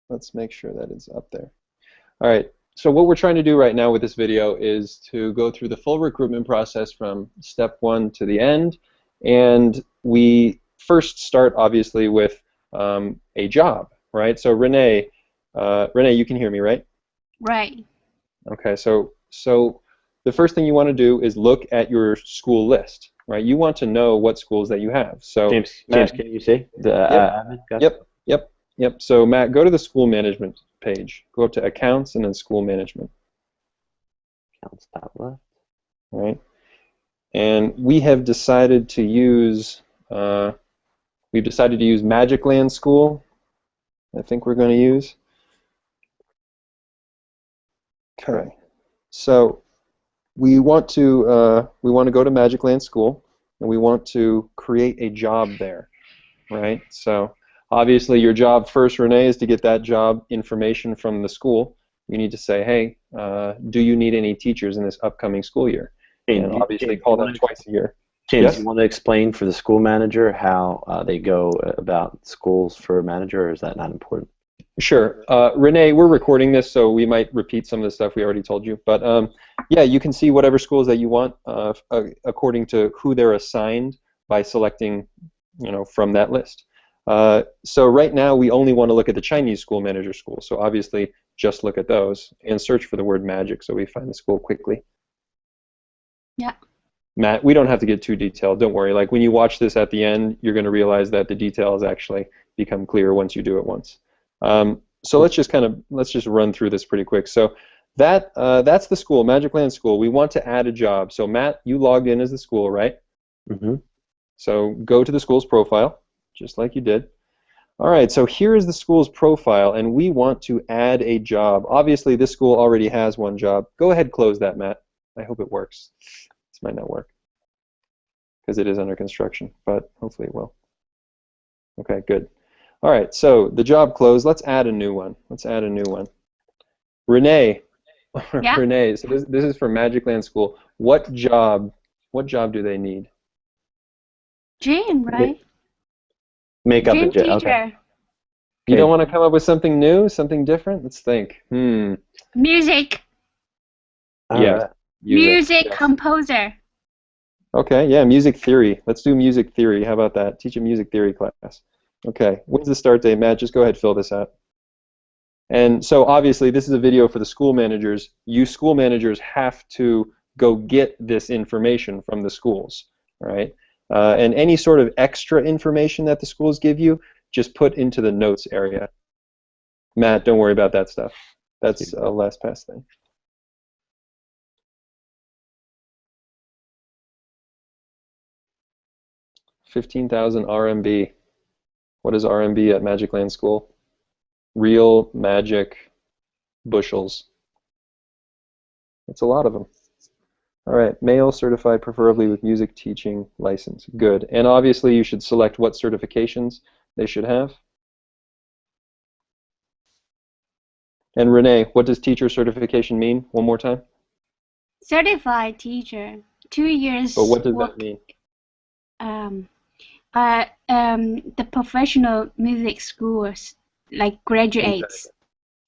Let's make sure that it's up there. All right. So what we're trying to do right now with this video is to go through the full recruitment process from step 1 to the end. And we first start, obviously, with a job, right? So Renee, you can hear me, right? Right. Okay. So the first thing you want to do is look at your school list, right? You want to know what schools that you have. So James, Matt, can you see the admin? Yep. So Matt, go to the school management page. Go up to accounts and then school management. Accounts top left. All right. And we have decided to use Magic Land School. I think we're going to use. Okay. So we want to go to Magic Land School, and we want to create a job there, right? So obviously your job first, Renee, is to get that job information from the school. You need to say, hey, do you need any teachers in this upcoming school year? And obviously call them twice a year. James, yes? You want to explain for the school manager how they go about schools for a manager, or is that not important? Sure. Renee, we're recording this, so we might repeat some of the stuff we already told you. But yeah, you can see whatever schools that you want according to who they're assigned by selecting, from that list. So right now we only want to look at the Chinese school manager schools. So obviously just look at those and search for the word magic so we find the school quickly. Yeah. Matt, we don't have to get too detailed. Don't worry. Like when you watch this at the end, you're going to realize that the details actually become clear once you do it once. So let's just run through this pretty quick. So that's the school, Magic Land School. We want to add a job. So Matt, you logged in as the school, right? Mm-hmm. So go to the school's profile, just like you did. All right, so here is the school's profile, and we want to add a job. Obviously, this school already has one job. Go ahead, close that, Matt. I hope it works. This might not work because it is under construction, but hopefully it will. Okay, good. All right, so the job closed. Let's add a new one. Renee. Yeah. Renee, so this is for Magic Land School. What job do they need? Gym, right? Make up Gym a gym. teacher. Okay. You don't want to come up with something new, something different? Let's think. Music. Yeah. Right. Music yes. composer. Okay, yeah, music theory. Let's do music theory. How about that? Teach a music theory class. Okay, when's the start date, Matt? Just go ahead, fill this out. And so obviously this is a video for the school managers. You school managers have to go get this information from the schools, right? And any sort of extra information that the schools give you, just put into the notes area. Matt, don't worry about that stuff. That's a LastPass thing. $15,000 RMB. What is RMB at Magic Land School? Real magic bushels. That's a lot of them. All right, male certified, preferably with music teaching license. Good. And obviously you should select what certifications they should have. And Renee, what does teacher certification mean? One more time. Certified teacher. 2 years. But what does that mean? The professional music schools, like graduates.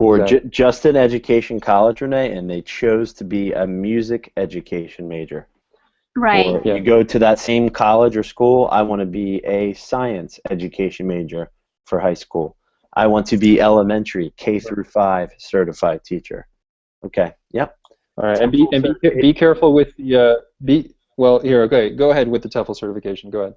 Or just an education college, Renee, and they chose to be a music education major. Right. Or you go to that same college or school, I want to be a science education major for high school. I want to be elementary, K through 5 certified teacher. Okay, yep. All right, and be careful with the, okay, go ahead with the TEFL certification, go ahead.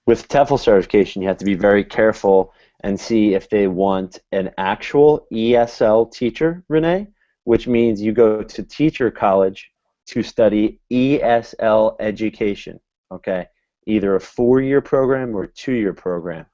With TEFL certification, you have to be very careful and see if they want an actual ESL teacher, Renee, which means you go to teacher college to study ESL education, okay? Either a 4-year program or a 2-year program.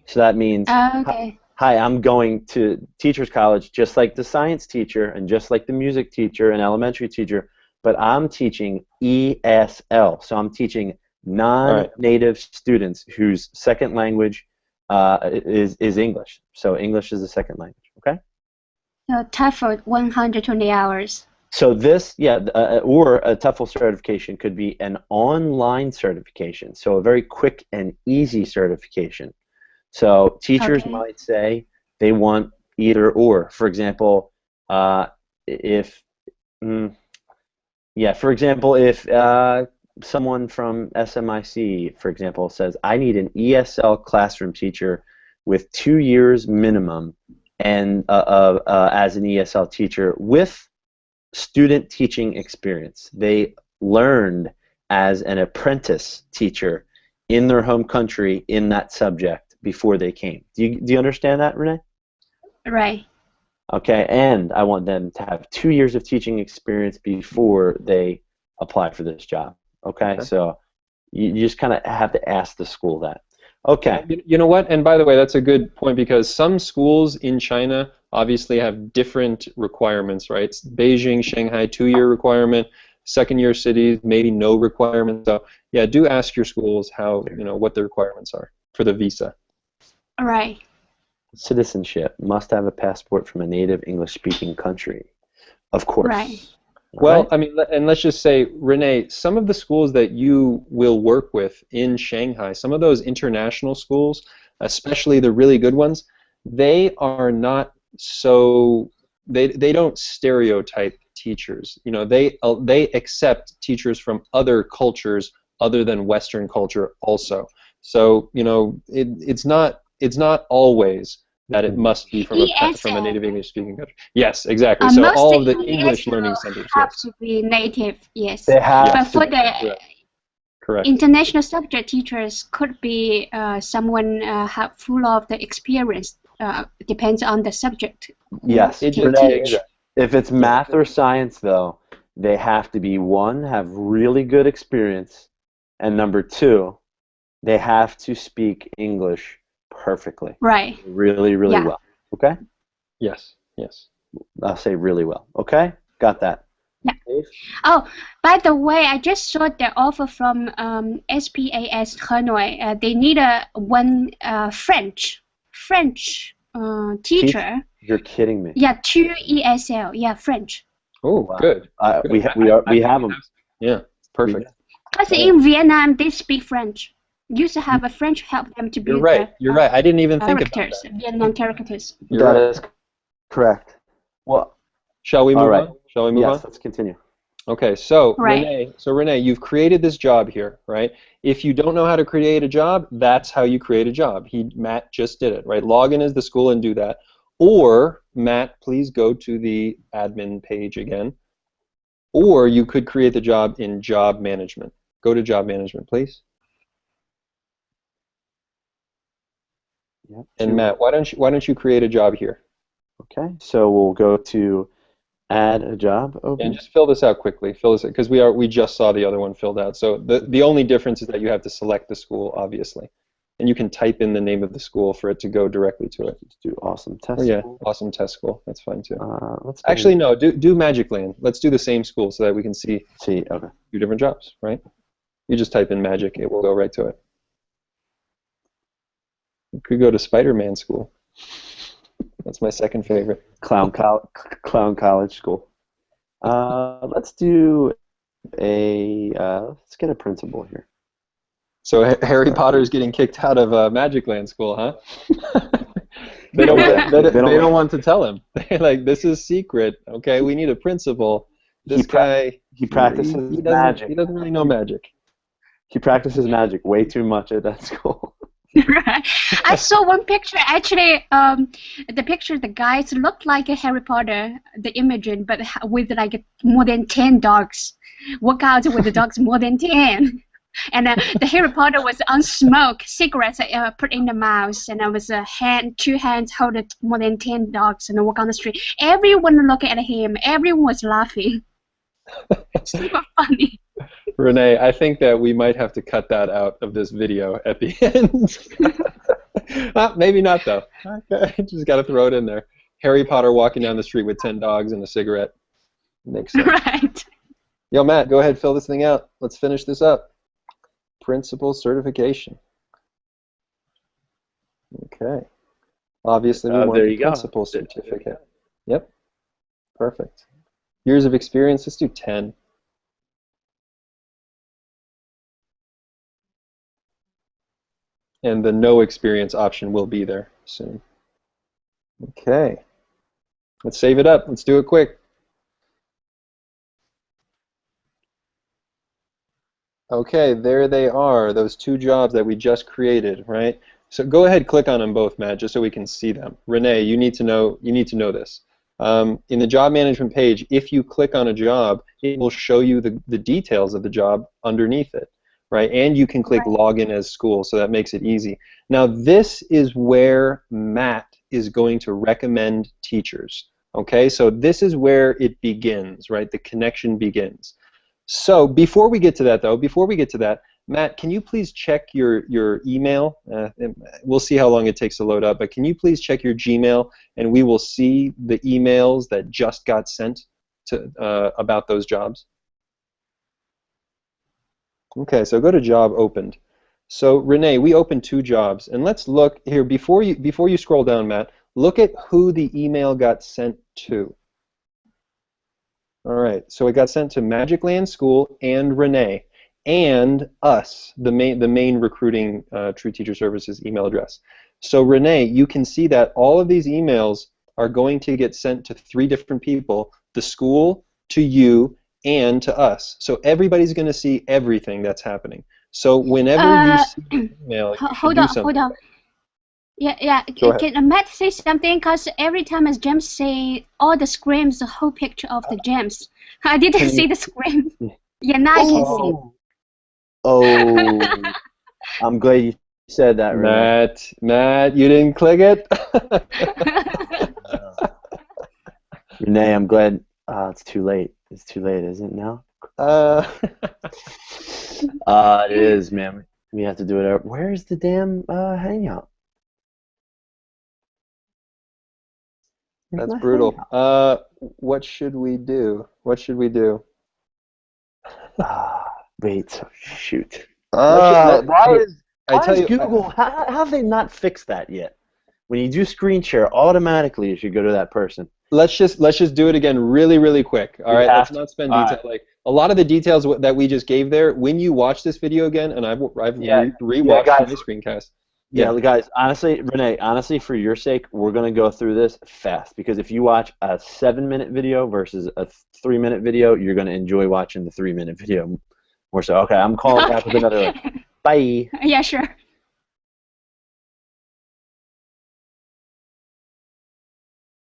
So that means, okay. Hi, I'm going to teacher's college just like the science teacher and just like the music teacher and elementary teacher, but I'm teaching ESL, so I'm teaching non-native students whose second language is English. So English is a second language, okay? So TEFL 120 hours. So this, or a TEFL certification could be an online certification, so a very quick and easy certification. So teachers might say they want either or. For example, if yeah, for example, if someone from SMIC, for example, says, I need an ESL classroom teacher with 2 years minimum and as an ESL teacher with student teaching experience. They learned as an apprentice teacher in their home country in that subject before they came. Do you understand that, Renee? Right. Okay, and I want them to have 2 years of teaching experience before they apply for this job. Okay, so you just kind of have to ask the school that. Okay. You know what? And by the way, that's a good point because some schools in China obviously have different requirements, right? Beijing, Shanghai, 2-year requirement. Second-year cities, maybe no requirements. So yeah, do ask your schools how, what the requirements are for the visa. Right. Citizenship must have a passport from a native English-speaking country. Of course. Right. Well, Right? I mean, and let's just say, Renee, some of the schools that you will work with in Shanghai, some of those international schools, especially the really good ones, they are not so, they don't stereotype teachers. They accept teachers from other cultures other than Western culture also. So, it's not always that it must be from a ESL. native English speaking country. Yes, exactly. So Most all of the English ESL learning centers, have yes. to be native, yes. They have But to for be. the Correct. international subject teachers could be someone have full of the experience. Depends on the subject. Yes. They Renee, teach. if it's math or science, though, they have to be, one, have really good experience, and number two, they have to speak English perfectly. Right. Really, really Yeah. well. Okay? Yes. Yes. I'll say really well. Okay? Got that. Yeah. Dave? Oh, by the way, I just saw the offer from SPAS Hanoi. They need one French teacher. You're kidding me. Yeah, 2 ESL. Yeah, French. Oh, Wow. good. We have them. Yeah, perfect. Because in Vietnam, they speak French. Used to have a French help them to You're build right. the You're right. I didn't even think about characters, that. Vietnam characters. You're That right. is correct. Well, Shall we all move right. on? Shall we move on? Yes, let's continue. Okay, so Right. Renee, you've created this job here, right? If you don't know how to create a job, that's how you create a job. Matt just did it, right? Log in as the school and do that. Or, Matt, please go to the admin page again. Or you could create the job in job management. Go to job management, please. Yep. And Matt, why don't you create a job here? Okay, so we'll go to add a job open. And just fill this out quickly. Fill this out because we just saw the other one filled out. So the only difference is that you have to select the school, obviously, and you can type in the name of the school for it to go directly to it. Let's do awesome test. Oh, yeah, school. awesome test school. That's fine too. Let's Actually, no. Do Magic Land. Let's do the same school so that we can see okay. 2 different jobs, right? You just type in Magic, it will go right to it. You could go to Spider-Man school. That's my second favorite. Clown college school. Let's do let's get a principal here. So Harry Potter is getting kicked out of Magic Land school, huh? They don't want to tell him. They're like, this is secret. Okay, we need a principal. This guy, he practices magic. He doesn't really know magic. He practices magic way too much at that school. Right. I saw one picture. Actually, the picture, the guys looked like a Harry Potter, the Imogen, but with like more than 10 dogs. Work out with the dogs more than 10. And the Harry Potter was on smoke, cigarettes put in the mouth, and there was two hands holding more than 10 dogs, and walk on the street. Everyone looking at him. Everyone was laughing. Super funny. Renee, I think that we might have to cut that out of this video at the end. Maybe not, though. Okay, just got to throw it in there. Harry Potter walking down the street with 10 dogs and a cigarette. Makes sense. Right. Yo, Matt, go ahead, fill this thing out. Let's finish this up. Principal certification. Okay. Obviously, we want the principal certificate. Yep. Perfect. Years of experience, let's do 10. And the no experience option will be there soon. Okay. Let's save it up. Let's do it quick. Okay, there they are, those two jobs that we just created, right? So go ahead, click on them both, Matt, just so we can see them. Renee, you need to know this. In the job management page, if you click on a job, it will show you the details of the job underneath it, right? And you can click Right. login as school, so that makes it easy. Now, this is where Matt is going to recommend teachers, okay? So this is where it begins, right? The connection begins. So before we get to that, though, Matt, can you please check your email? We'll see how long it takes to load up, but can you please check your Gmail, and we will see the emails that just got sent to about those jobs. Okay, so go to job opened. So Renee, we opened two jobs, and let's look here before you scroll down, Matt. Look at who the email got sent to. All right, so it got sent to Magic Land School and Renee and us, the main recruiting True Teacher Services email address. So Renee, you can see that all of these emails are going to get sent to three different people: the school, to you, and to us. So everybody's going to see everything that's happening. So whenever you Uh, see an email, you should hold do on, hold something. on. Yeah. Go ahead. Can Matt say something? Because every time as James say all the screens, the whole picture of the James. I didn't Can see you? the screen. Yeah, now I can see. Oh, I'm glad you said that, Renee. Matt, you didn't click it? Renee, I'm glad. It's too late. It's too late, isn't it now? Uh, It is, man. We have to do it. Where's the damn hangout? Where's that's my brutal. hangout? What should we do? What should we do? Wait. Shoot. Hey, I Why tell is you, Google? How have they not fixed that yet? When you do screen share, automatically you should go to that person. let's just do it again really quick. All We right, let's have to. not spend All detail. right. Like a lot of the details that we just gave there. When you watch this video again, and I've Yeah. Yeah, rewatched guys. my screencast. Yeah, Yeah. guys. Honestly, Renee. Honestly, for your sake, we're gonna go through this fast because if you watch a 7-minute video versus a 3-minute video, you're gonna enjoy watching the 3-minute video more so. Okay, I'm calling back with another one. Okay. Bye. Yeah, sure.